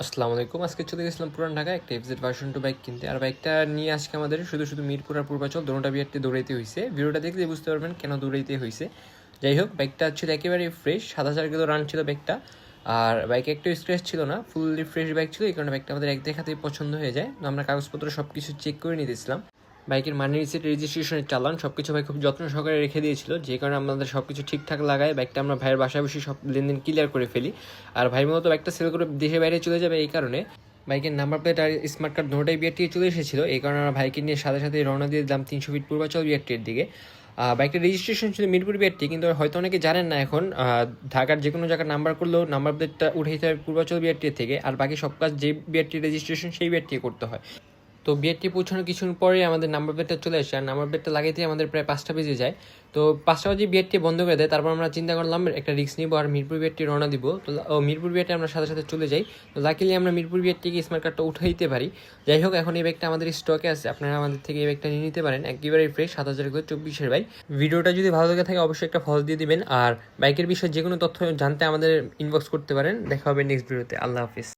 আসসালামু আলাইকুম। আজকে চলে গেছিলাম পুরান ঢাকা একটা এফজেড ভার্সন 2 বাইক কিনতে। আর বাইকটা নিয়ে আজকে আমাদের শুধু মিরপুর আর পূর্বাচল দোনোটা বিআরটি দৌড়াইতে হইছে। ভিডিওটা দেখলে বুঝতে পারবেন কেন দৌড়াইতে হইছে। যাই হোক, বাইকটা ছিল একেবারে ফ্রেশ, ৭,০০০ কিলো রান ছিল বাইকটা। আর বাইকে একটু স্ক্র্যাচ ছিল না, ফুললি ফ্রেশ বাইক ছিল। এই কারণে বাইকটা আমাদের এক দেখাতেই পছন্দ হয়ে যায়। তো আমরা কাগজপত্র সব কিছু চেক করে নিতেছিলাম। বাইকের মানি রিসিট, রেজিস্ট্রেশনের চালান সব কিছু ভাই খুব যত্ন সহকারে রেখে দিয়েছিল, যে কারণে আমাদের সব কিছু ঠিকঠাক লাগায় বাইকটা আমরা ভাইয়ের বাসায় বসে সব লেনদেন ক্লিয়ার করে ফেলি। আর ভাই মূলত বাইকটা সেল করে দেশের বাইরে চলে যাবে, এই কারণে বাইকের নাম্বার প্লেট আর স্মার্ট কার্ড দুটোটাই বিআরটি চলে এসেছিলো। এই কারণে আমরা বাইকে নিয়ে সাথে সাথে রওনা দিয়ে দিলাম ৩০০ ফিট পূর্বাচল বিআরটির দিকে। বাইকটার রেজিস্ট্রেশন ছিল মিরপুর বিআরটি, কিন্তু হয়তো অনেকে জানেন না এখন ঢাকার যে কোনো জায়গায় নাম্বার করলেও নাম্বার প্লেটটা উঠে দিতে হবে পূর্বাচল বিআরটির থেকে, আর বাকি সব কাজ যে বিআরটির রেজিস্ট্রেশন সেই বিআরটি করতে হয়। তো বিআরটি পৌঁছানোর কিছুক্ষণ পরেই আমাদের নাম্বার প্লেটটা চলে আসে, আর নাম্বার প্লেটটা লাগাইতে আমাদের প্রায় ৫টা বেজে যায়। তো ৫টা বাজে বিআরটি বন্ধ করে দেয়। তারপর আমরা চিন্তা করলাম একটা রিস্ক নিব আর মিরপুর বিআরটি রওনা দিব। তো মিরপুর বিআরটি আমরা সাথে সাথে চলে যাই। তো লাকিলি আমরা মিরপুর বিআরটিকে স্মার্ট কার্ডটা উঠে দিতে পারি। যাই হোক, এখন এই ব্যাগটা আমাদের স্টকে আছে, আপনারা আমাদের থেকে এই ব্যাগটা নিয়ে নিতে পারেন। একেবারে ফ্রেশ, ৭,০০০ করে ২৪-এর বাইক। ভিডিওটা যদি ভালো লেগে থাকে অবশ্যই একটা ফলো দিয়ে দিবেন, আর বাইকের বিষয়ে যে কোনো তথ্য জানতে আমাদের ইনবক্স করতে পারেন। দেখা হবে নেক্সট ভিডিওতে। আল্লাহ হাফিজ।